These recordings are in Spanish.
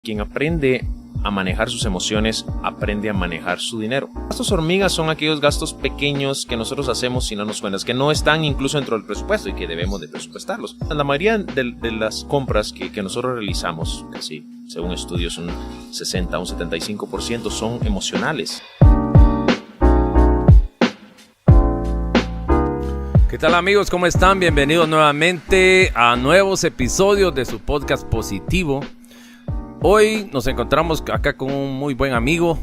Quien aprende a manejar sus emociones, aprende a manejar su dinero. Gastos hormigas son aquellos gastos pequeños que nosotros hacemos sin darnos cuenta, que no están incluso dentro del presupuesto y que debemos de presupuestarlos. La mayoría de las compras que nosotros realizamos, casi según estudios un 60 o un 75%, son emocionales. ¿Qué tal amigos? ¿Cómo están? Bienvenidos nuevamente a nuevos episodios de su podcast Positivo. Hoy nos encontramos acá con un muy buen amigo,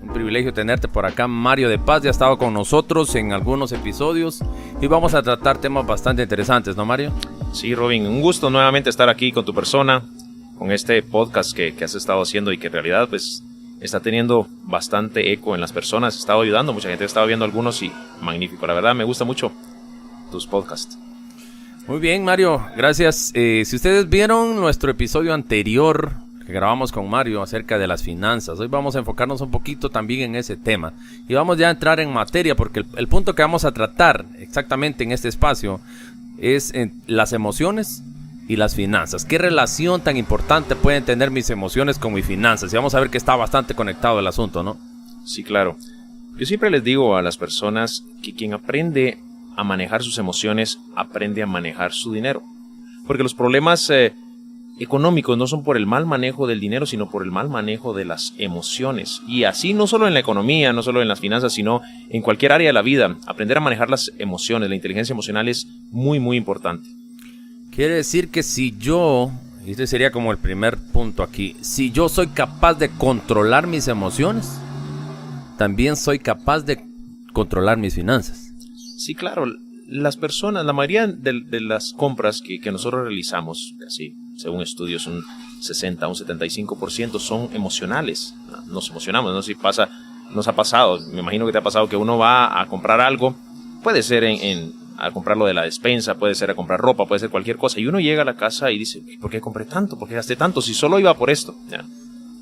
un privilegio tenerte por acá. Mario de Paz ya ha estado con nosotros en algunos episodios y vamos a tratar temas bastante interesantes, ¿no, Mario? Sí, Robin, un gusto nuevamente estar aquí con tu persona, con este podcast que has estado haciendo y que en realidad pues está teniendo bastante eco en las personas, ha estado ayudando, mucha gente ha estado viendo algunos y magnífico, la verdad me gusta mucho tus podcasts. Muy bien, Mario, gracias. Si ustedes vieron nuestro episodio anterior que grabamos con Mario acerca de las finanzas, hoy vamos a enfocarnos un poquito también en ese tema y vamos ya a entrar en materia porque el punto que vamos a tratar exactamente en este espacio es las emociones y las finanzas. ¿Qué relación tan importante pueden tener mis emociones con mis finanzas? Y vamos a ver que está bastante conectado el asunto, ¿no? Sí, claro. Yo siempre les digo a las personas que quien aprende a manejar sus emociones, aprende a manejar su dinero. Porque los problemas económicos no son por el mal manejo del dinero, sino por el mal manejo de las emociones. Y así no solo en la economía, no solo en las finanzas, sino en cualquier área de la vida. Aprender a manejar las emociones, la inteligencia emocional es muy, muy importante. Quiere decir que si yo, y este sería como el primer punto aquí, si yo soy capaz de controlar mis emociones, también soy capaz de controlar mis finanzas. Sí, claro. Las personas, la mayoría de las compras que nosotros realizamos, así, según estudios, un 60 o un 75% son emocionales. Nos emocionamos, ¿no? Si pasa, nos ha pasado, me imagino que te ha pasado que uno va a comprar algo, puede ser a comprar lo de la despensa, puede ser a comprar ropa, puede ser cualquier cosa, y uno llega a la casa y dice, ¿por qué compré tanto? ¿Por qué gasté tanto? Si solo iba por esto. ¿Ya?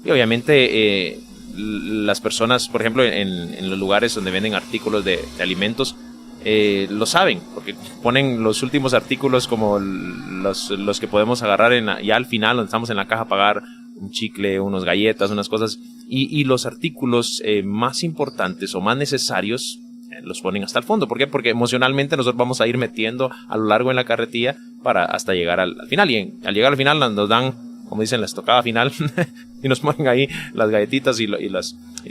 Y obviamente las personas, por ejemplo, en los lugares donde venden artículos de alimentos, lo saben, porque ponen los últimos artículos como los que podemos agarrar ya al final, donde estamos en la caja a pagar un chicle, unas galletas, unas cosas, y los artículos más importantes o más necesarios los ponen hasta el fondo. ¿Por qué? Porque emocionalmente nosotros vamos a ir metiendo a lo largo en la carretilla para hasta llegar al final, y al llegar al final nos dan, como dicen, la estocada final y nos ponen ahí las galletitas y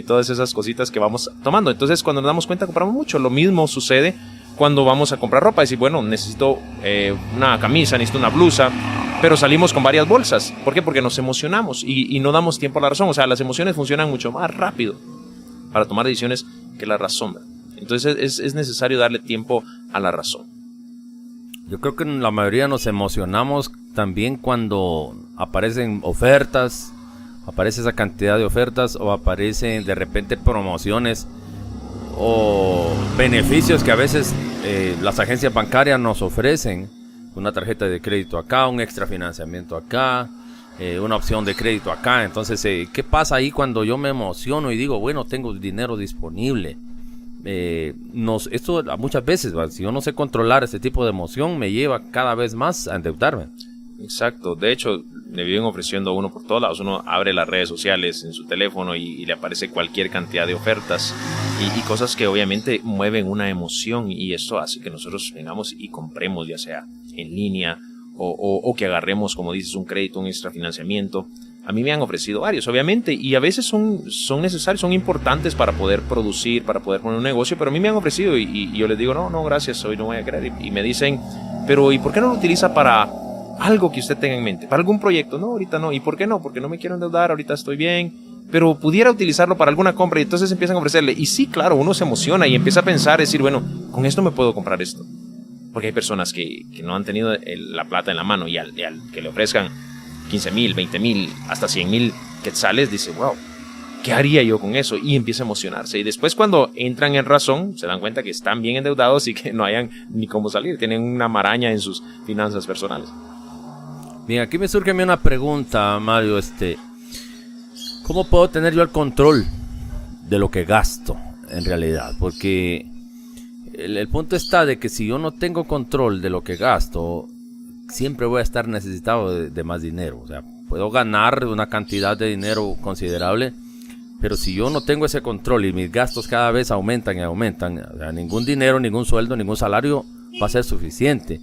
todas esas cositas que vamos tomando. Entonces cuando nos damos cuenta compramos mucho. Lo mismo sucede cuando vamos a comprar ropa. Decir, bueno, necesito una camisa, necesito una blusa, pero salimos con varias bolsas. ¿Por qué? Porque nos emocionamos y no damos tiempo a la razón. O sea, las emociones funcionan mucho más rápido para tomar decisiones que la razón. Entonces es necesario darle tiempo a la razón. Yo creo que la mayoría nos emocionamos también cuando aparecen ofertas, aparece esa cantidad de ofertas o aparecen de repente promociones o beneficios que a veces las agencias bancarias nos ofrecen. Una tarjeta de crédito acá, un extra financiamiento acá, una opción de crédito acá. Entonces, ¿qué pasa ahí cuando yo me emociono y digo, bueno, tengo dinero disponible? Esto muchas veces, si yo no sé controlar este tipo de emoción, me lleva cada vez más a endeudarme. Exacto, de hecho le viven ofreciendo a uno por todos lados. Uno abre las redes sociales en su teléfono y le aparece cualquier cantidad de ofertas y cosas que obviamente mueven una emoción, y eso hace que nosotros vengamos y compremos, ya sea en línea o que agarremos, como dices, un crédito, un extra financiamiento. A mí me han ofrecido varios, obviamente, y a veces son necesarios, son importantes para poder producir, para poder poner un negocio, pero a mí me han ofrecido y yo les digo, no, gracias, hoy no voy a querer. Y me dicen, pero ¿y por qué no lo utiliza para algo que usted tenga en mente? ¿Para algún proyecto? No, ahorita no. ¿Y por qué no? Porque no me quiero endeudar, ahorita estoy bien, pero pudiera utilizarlo para alguna compra, y entonces empiezan a ofrecerle. Y sí, claro, uno se emociona y empieza a pensar, decir, bueno, con esto me puedo comprar esto. Porque hay personas que no han tenido la plata en la mano y al que le ofrezcan 15,000, 20,000, hasta 100,000 quetzales, dice, wow, ¿qué haría yo con eso? Y empieza a emocionarse. Y después cuando entran en razón, se dan cuenta que están bien endeudados y que no hayan ni cómo salir. Tienen una maraña en sus finanzas personales. Bien, aquí me surge a mí una pregunta, Mario. ¿Cómo puedo tener yo el control de lo que gasto en realidad? Porque el punto está de que si yo no tengo control de lo que gasto, siempre voy a estar necesitado de más dinero. O sea, puedo ganar una cantidad de dinero considerable, pero si yo no tengo ese control y mis gastos cada vez aumentan y aumentan, o sea, ningún dinero, ningún sueldo, ningún salario va a ser suficiente.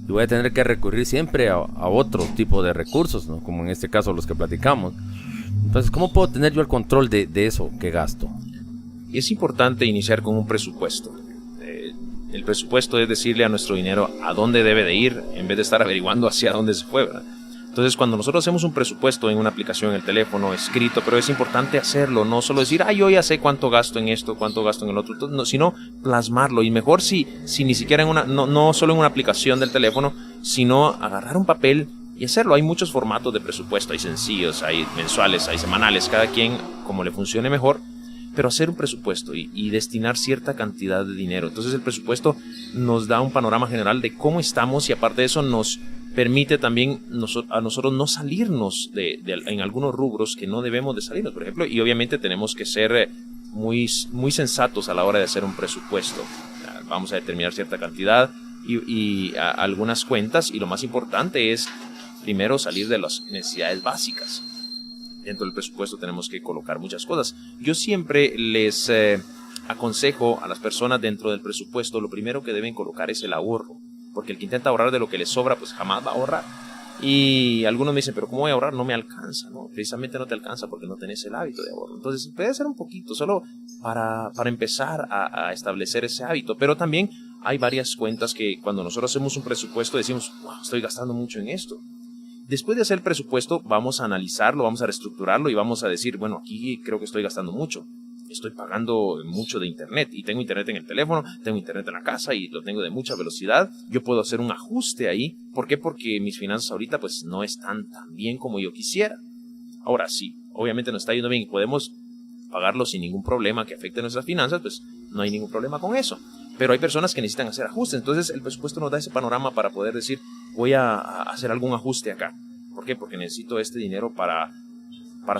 Y voy a tener que recurrir siempre a otro tipo de recursos, ¿no? Como en este caso los que platicamos. Entonces, ¿cómo puedo tener yo el control de eso que gasto? Es importante iniciar con un presupuesto. El presupuesto es decirle a nuestro dinero a dónde debe de ir, en vez de estar averiguando hacia dónde se fue, ¿verdad? Entonces, cuando nosotros hacemos un presupuesto en una aplicación en el teléfono, escrito, pero es importante hacerlo, no solo decir, yo ya sé cuánto gasto en esto, cuánto gasto en el otro, no, sino plasmarlo. Y mejor si ni siquiera no solo en una aplicación del teléfono, sino agarrar un papel y hacerlo. Hay muchos formatos de presupuesto, hay sencillos, hay mensuales, hay semanales, cada quien como le funcione mejor, pero hacer un presupuesto y destinar cierta cantidad de dinero. Entonces el presupuesto nos da un panorama general de cómo estamos, y aparte de eso nos permite también a nosotros no salirnos en algunos rubros que no debemos de salirnos, por ejemplo, y obviamente tenemos que ser muy sensatos a la hora de hacer un presupuesto. Vamos a determinar cierta cantidad y algunas cuentas, y lo más importante es primero salir de las necesidades básicas. Dentro del presupuesto tenemos que colocar muchas cosas. Yo siempre les aconsejo a las personas dentro del presupuesto, lo primero que deben colocar es el ahorro. Porque el que intenta ahorrar de lo que le sobra, pues jamás va a ahorrar. Y algunos me dicen, pero ¿cómo voy a ahorrar? No me alcanza, ¿no? Precisamente no te alcanza porque no tenés el hábito de ahorro. Entonces puede ser un poquito, solo para empezar a establecer ese hábito. Pero también hay varias cuentas que cuando nosotros hacemos un presupuesto decimos, wow, estoy gastando mucho en esto. Después de hacer el presupuesto, vamos a analizarlo, vamos a reestructurarlo y vamos a decir, bueno, aquí creo que estoy gastando mucho. Estoy pagando mucho de internet, y tengo internet en el teléfono, tengo internet en la casa y lo tengo de mucha velocidad. Yo puedo hacer un ajuste ahí. ¿Por qué? Porque mis finanzas ahorita pues no están tan bien como yo quisiera. Ahora sí, obviamente nos está yendo bien y podemos pagarlo sin ningún problema que afecte nuestras finanzas, pues no hay ningún problema con eso. Pero hay personas que necesitan hacer ajustes. Entonces el presupuesto nos da ese panorama para poder decir, voy a hacer algún ajuste acá. ¿Por qué? Porque necesito este dinero para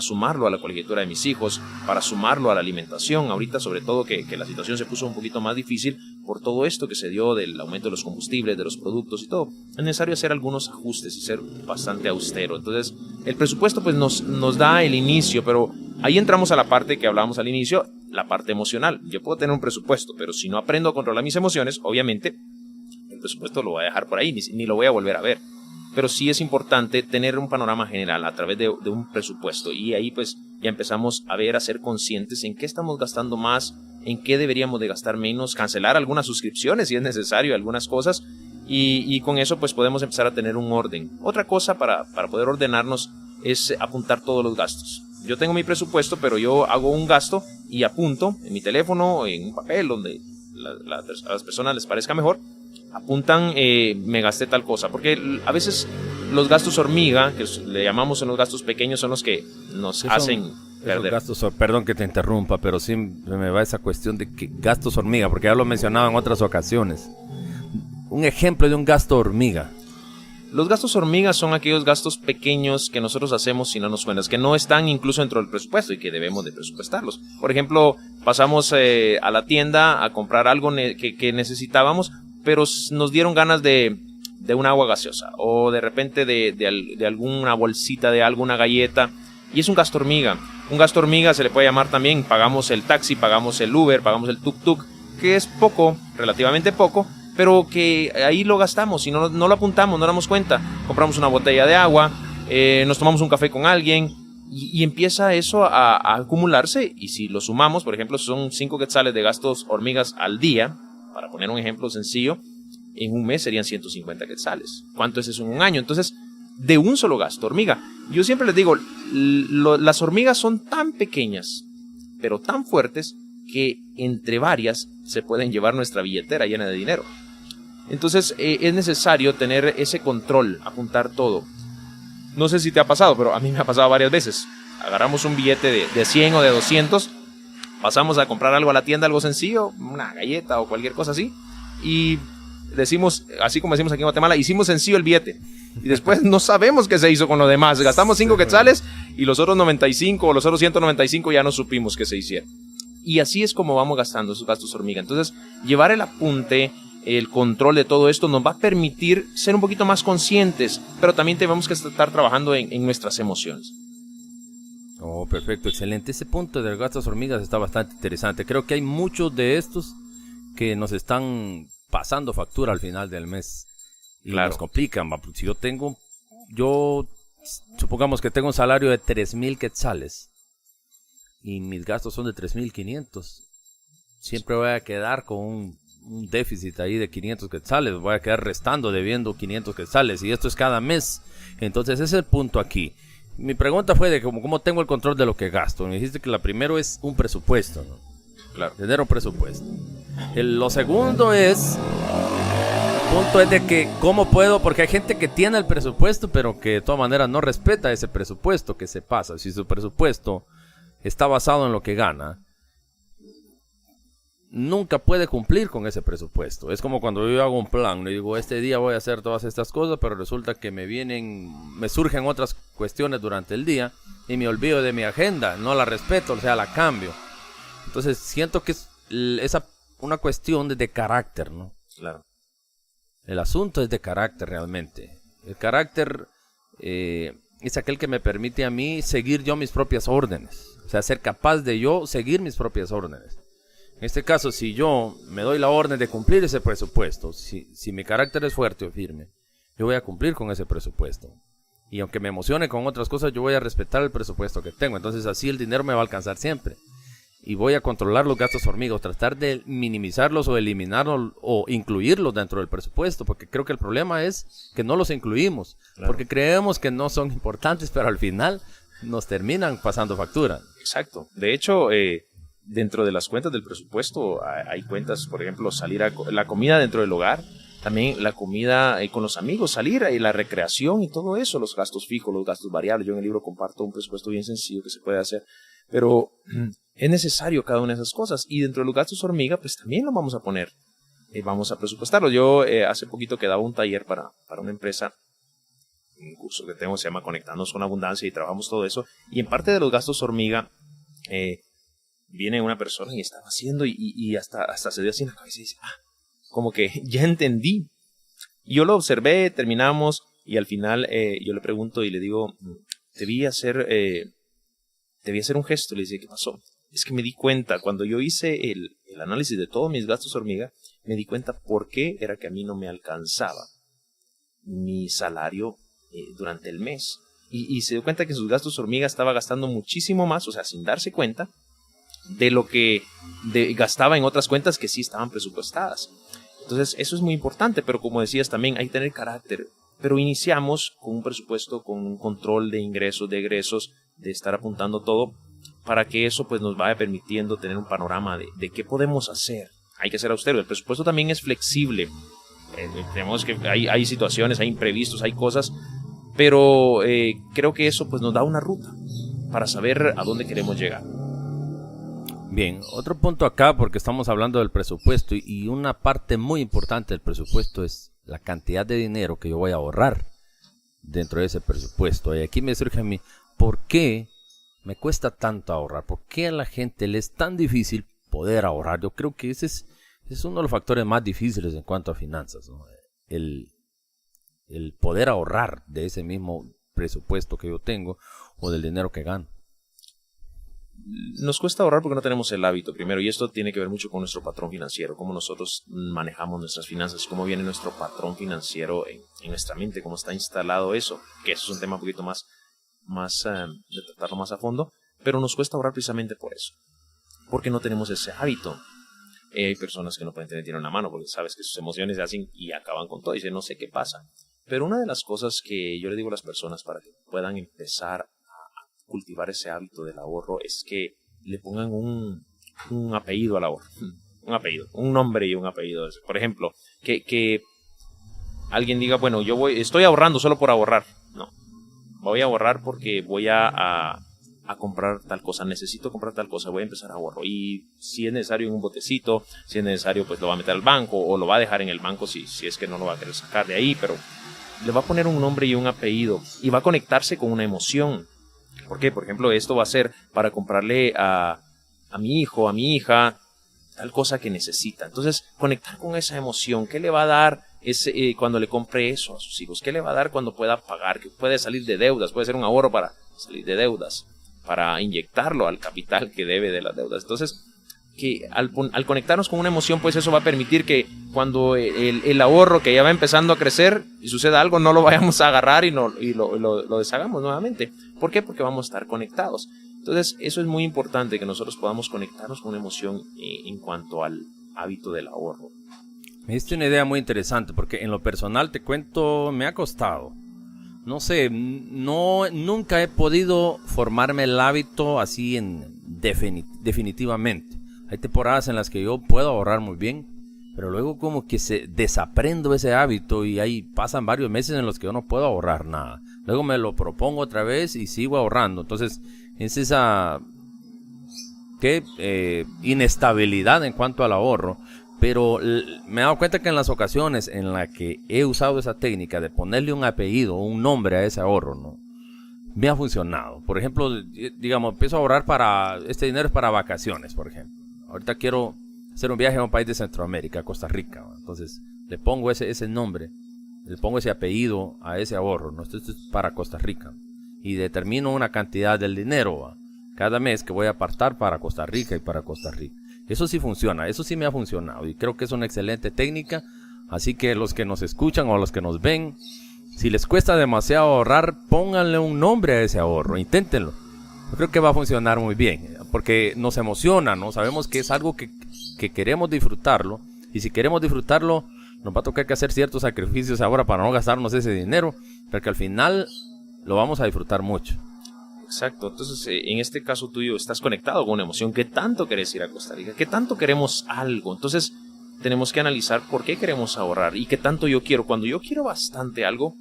sumarlo a la colegiatura de mis hijos, para sumarlo a la alimentación. Ahorita, sobre todo, que la situación se puso un poquito más difícil por todo esto que se dio del aumento de los combustibles, de los productos y todo. Es necesario hacer algunos ajustes y ser bastante austero. Entonces, el presupuesto pues nos da el inicio, pero ahí entramos a la parte que hablábamos al inicio, la parte emocional. Yo puedo tener un presupuesto, pero si no aprendo a controlar mis emociones, obviamente el presupuesto lo voy a dejar por ahí, ni lo voy a volver a ver. Pero sí es importante tener un panorama general a través de un presupuesto, y ahí pues ya empezamos a ser conscientes en qué estamos gastando más, en qué deberíamos de gastar menos, cancelar algunas suscripciones si es necesario, algunas cosas, y con eso pues podemos empezar a tener un orden. Otra cosa para poder ordenarnos es apuntar todos los gastos. Yo tengo mi presupuesto, pero yo hago un gasto y apunto en mi teléfono, en un papel, donde a las personas les parezca mejor, apuntan, me gasté tal cosa, porque a veces los gastos hormiga, que le llamamos en los gastos pequeños, son los que nos hacen perder. Perdón que te interrumpa, pero sí me va esa cuestión de que gastos hormiga, porque ya lo he mencionado en otras ocasiones. Un ejemplo de un gasto hormiga. Los gastos hormiga son aquellos gastos pequeños que nosotros hacemos sin darnos cuenta, que no están incluso dentro del presupuesto y que debemos de presupuestarlos. Por ejemplo, pasamos a la tienda a comprar algo que necesitábamos, pero nos dieron ganas de un agua gaseosa, o de repente de alguna bolsita de algo, una galleta, y es un gasto hormiga. Un gasto hormiga se le puede llamar también, pagamos el taxi, pagamos el Uber, pagamos el tuk-tuk, que es poco, relativamente poco, pero que ahí lo gastamos y no lo apuntamos, no damos cuenta. Compramos una botella de agua, nos tomamos un café con alguien, y empieza eso a acumularse, y si lo sumamos, por ejemplo, son 5 quetzales de gastos hormigas al día, para poner un ejemplo sencillo, en un mes serían 150 quetzales. ¿Cuánto es eso en un año? Entonces, de un solo gasto hormiga. Yo siempre les digo, las hormigas son tan pequeñas, pero tan fuertes, que entre varias se pueden llevar nuestra billetera llena de dinero. Entonces, es necesario tener ese control, apuntar todo. No sé si te ha pasado, pero a mí me ha pasado varias veces. Agarramos un billete de 100 o de 200, pasamos a comprar algo a la tienda, algo sencillo, una galleta o cualquier cosa así, y decimos, así como decimos aquí en Guatemala, hicimos sencillo el billete, y después no sabemos qué se hizo con lo demás. Gastamos 5 quetzales y los otros 95 o los otros 195 ya no supimos qué se hicieron. Y así es como vamos gastando esos gastos hormiga. Entonces, llevar el apunte, el control de todo esto nos va a permitir ser un poquito más conscientes, pero también tenemos que estar trabajando en nuestras emociones. Oh, perfecto, excelente. Ese punto de los gastos hormigas está bastante interesante. Creo que hay muchos de estos que nos están pasando factura al final del mes y Claro. nos complican. Si yo supongamos que tengo un salario de 3,000 quetzales y mis gastos son de 3,500, siempre voy a quedar con un déficit ahí de 500 quetzales, voy a quedar restando, debiendo 500 quetzales, y esto es cada mes. Entonces ese es el punto aquí. Mi pregunta fue de cómo tengo el control de lo que gasto. Me dijiste que la primero es un presupuesto, ¿no? Claro. Tener un presupuesto. Lo segundo es, punto es de que cómo puedo, porque hay gente que tiene el presupuesto, pero que de todas maneras no respeta ese presupuesto que se pasa. Si su presupuesto está basado en lo que gana, nunca puede cumplir con ese presupuesto. Es como cuando yo hago un plan, le digo, este día voy a hacer todas estas cosas, pero resulta que me surgen otras cuestiones durante el día y me olvido de mi agenda, no la respeto, o sea, la cambio. Entonces siento que es una cuestión de carácter, ¿no? Claro. El asunto es de carácter realmente. El carácter es aquel que me permite a mí seguir yo mis propias órdenes, o sea, ser capaz de yo seguir mis propias órdenes. En este caso, si yo me doy la orden de cumplir ese presupuesto, si mi carácter es fuerte o firme, yo voy a cumplir con ese presupuesto. Y aunque me emocione con otras cosas, yo voy a respetar el presupuesto que tengo. Entonces así el dinero me va a alcanzar siempre. Y voy a controlar los gastos hormigas, tratar de minimizarlos o eliminarlos o incluirlos dentro del presupuesto. Porque creo que el problema es que no los incluimos. Claro. Porque creemos que no son importantes, pero al final nos terminan pasando factura. Exacto. De hecho, dentro de las cuentas del presupuesto hay cuentas, por ejemplo, salir a la comida dentro del hogar, también la comida con los amigos, salir y la recreación y todo eso, los gastos fijos, los gastos variables. Yo en el libro comparto un presupuesto bien sencillo que se puede hacer, pero es necesario cada una de esas cosas. Y dentro de los gastos hormiga, pues también lo vamos a poner, vamos a presupuestarlo. Yo hace poquito que daba un taller para una empresa, un curso que tengo, se llama Conectarnos con Abundancia, y trabajamos todo eso. Y en parte de los gastos hormiga, viene una persona y estaba haciendo y hasta se dio así en la cabeza y dice, como que ya entendí. Y yo lo observé, terminamos y al final yo le pregunto y le digo, te vi hacer un gesto. Le dice, ¿qué pasó? Es que me di cuenta, cuando yo hice el análisis de todos mis gastos hormiga, me di cuenta por qué era que a mí no me alcanzaba mi salario durante el mes. Y se dio cuenta que sus gastos hormiga estaba gastando muchísimo más, o sea, sin darse cuenta, de lo que gastaba en otras cuentas que sí estaban presupuestadas. Entonces eso es muy importante, pero como decías también hay que tener carácter. Pero iniciamos con un presupuesto, con un control de ingresos, de egresos, de estar apuntando todo, para que eso pues nos vaya permitiendo tener un panorama de qué podemos hacer. Hay que ser austero. El presupuesto también es flexible. Tenemos que hay situaciones, hay imprevistos, hay cosas, pero creo que eso pues nos da una ruta para saber a dónde queremos llegar. Bien, otro punto acá, porque estamos hablando del presupuesto y una parte muy importante del presupuesto es la cantidad de dinero que yo voy a ahorrar dentro de ese presupuesto. Y aquí me surge a mí, ¿por qué me cuesta tanto ahorrar? ¿Por qué a la gente le es tan difícil poder ahorrar? Yo creo que ese es uno de los factores más difíciles en cuanto a finanzas, ¿no? El poder ahorrar de ese mismo presupuesto que yo tengo o del dinero que gano. Nos cuesta ahorrar porque no tenemos el hábito primero, y esto tiene que ver mucho con nuestro patrón financiero, cómo nosotros manejamos nuestras finanzas, cómo viene nuestro patrón financiero en nuestra mente, cómo está instalado eso, que eso es un tema un poquito más de tratarlo más a fondo, pero nos cuesta ahorrar precisamente por eso, porque no tenemos ese hábito. Hay personas que no pueden tener dinero en la mano porque sabes que sus emociones se hacen y acaban con todo y dicen no sé qué pasa. Pero una de las cosas que yo le digo a las personas para que puedan empezar cultivar ese hábito del ahorro es que le pongan un apellido al ahorro, un apellido, un nombre y un apellido. Por ejemplo, que alguien diga, bueno, estoy ahorrando solo por ahorrar. No, voy a ahorrar porque voy a comprar tal cosa, necesito comprar tal cosa, voy a empezar a ahorro. Y si es necesario en un botecito, si es necesario pues lo va a meter al banco o lo va a dejar en el banco si es que no lo va a querer sacar de ahí, pero le va a poner un nombre y un apellido y va a conectarse con una emoción. ¿Por qué? Por ejemplo, esto va a ser para comprarle a mi hijo, a mi hija, tal cosa que necesita. Entonces, conectar con esa emoción, ¿qué le va a dar cuando le compre eso a sus hijos? ¿Qué le va a dar cuando pueda pagar? Que puede salir de deudas, puede ser un ahorro para salir de deudas, para inyectarlo al capital que debe de las deudas. Entonces, que al conectarnos con una emoción, pues eso va a permitir que cuando el ahorro que ya va empezando a crecer y suceda algo, no lo vayamos a agarrar y lo deshagamos nuevamente. ¿Por qué? Porque vamos a estar conectados. Entonces, eso es muy importante, que nosotros podamos conectarnos con una emoción en cuanto al hábito del ahorro. Me diste una idea muy interesante, porque en lo personal te cuento, me ha costado. No sé, nunca he podido formarme el hábito así definitivamente. Hay temporadas en las que yo puedo ahorrar muy bien, pero luego como que desaprendo ese hábito y ahí pasan varios meses en los que yo no puedo ahorrar nada. Luego me lo propongo otra vez y sigo ahorrando. Entonces es esa inestabilidad en cuanto al ahorro. Pero me he dado cuenta que en las ocasiones en las que he usado esa técnica de ponerle un apellido o un nombre a ese ahorro, ¿no?, me ha funcionado. Por ejemplo, digamos, empiezo a ahorrar este dinero es para vacaciones, por ejemplo. Ahorita quiero hacer un viaje a un país de Centroamérica, a Costa Rica, ¿no? Entonces le pongo ese nombre, le pongo ese apellido a ese ahorro, ¿no? Esto es para Costa Rica. Y determino una cantidad del dinero, ¿va?, cada mes que voy a apartar para Costa Rica y para Costa Rica. Eso sí funciona, eso sí me ha funcionado y creo que es una excelente técnica. Así que los que nos escuchan o los que nos ven, si les cuesta demasiado ahorrar, pónganle un nombre a ese ahorro, inténtenlo. Yo creo que va a funcionar muy bien, porque nos emociona, ¿no? Sabemos que es algo que queremos disfrutarlo, y si queremos disfrutarlo, nos va a tocar que hacer ciertos sacrificios ahora para no gastarnos ese dinero, pero que al final lo vamos a disfrutar mucho. Exacto, entonces en este caso tuyo estás conectado con una emoción. ¿Qué tanto querés ir a Costa Rica? ¿Qué tanto queremos algo? Entonces tenemos que analizar por qué queremos ahorrar y qué tanto yo quiero. Cuando yo quiero bastante algo,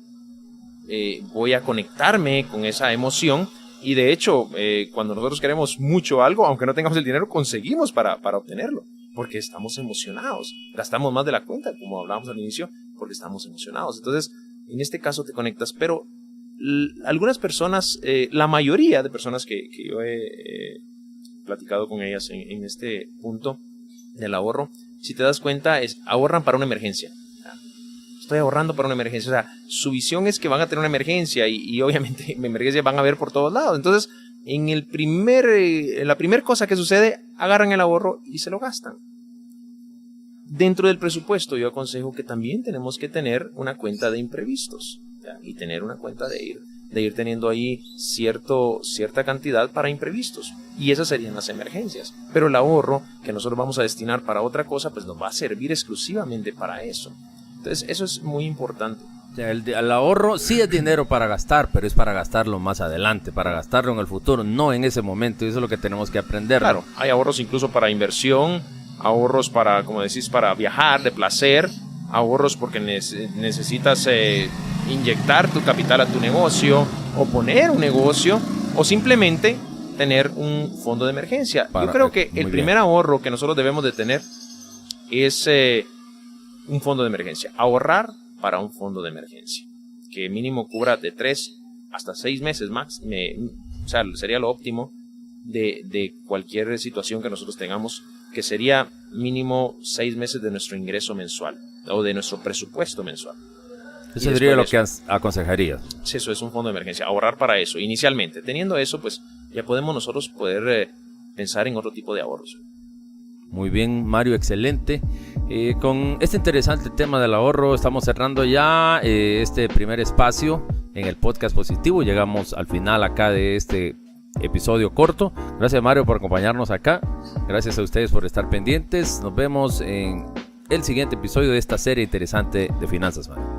voy a conectarme con esa emoción y de hecho cuando nosotros queremos mucho algo, aunque no tengamos el dinero, conseguimos para obtenerlo, porque estamos emocionados. Gastamos más de la cuenta, como hablábamos al inicio, porque estamos emocionados. Entonces en este caso te conectas, pero algunas personas, la mayoría de personas que yo he platicado con ellas en este punto del ahorro, si te das cuenta, ahorran para una emergencia. Estoy ahorrando para una emergencia. O sea, su visión es que van a tener una emergencia y obviamente emergencias van a haber por todos lados. Entonces, en la primera cosa que sucede, agarran el ahorro y se lo gastan. Dentro del presupuesto, yo aconsejo que también tenemos que tener una cuenta de imprevistos, ¿ya? Y tener una cuenta de ir teniendo ahí cierta cantidad para imprevistos. Y esas serían las emergencias. Pero el ahorro que nosotros vamos a destinar para otra cosa, pues nos va a servir exclusivamente para eso. Entonces, eso es muy importante. O sea, el ahorro sí es dinero para gastar, pero es para gastarlo más adelante, para gastarlo en el futuro, no en ese momento. Eso es lo que tenemos que aprender. Claro, hay ahorros incluso para inversión, ahorros para, como decís, para viajar de placer, ahorros porque necesitas inyectar tu capital a tu negocio o poner un negocio o simplemente tener un fondo de emergencia. Yo creo que el primer ahorro que nosotros debemos de tener es un fondo de emergencia. Ahorrar para un fondo de emergencia que mínimo cubra de 3 hasta 6 meses max. O sea, sería lo óptimo de cualquier situación que nosotros tengamos, que sería mínimo 6 meses de nuestro ingreso mensual o de nuestro presupuesto mensual. Eso sería lo que aconsejarías. Sí, eso es un fondo de emergencia, ahorrar para eso. Inicialmente, teniendo eso, pues ya podemos nosotros poder pensar en otro tipo de ahorros. Muy bien, Mario, excelente. Con este interesante tema del ahorro estamos cerrando ya este primer espacio en el podcast positivo. Llegamos al final acá de este episodio corto. Gracias, Mario, por acompañarnos acá. Gracias a ustedes por estar pendientes. Nos vemos en el siguiente episodio de esta serie interesante de Finanzas, Mario.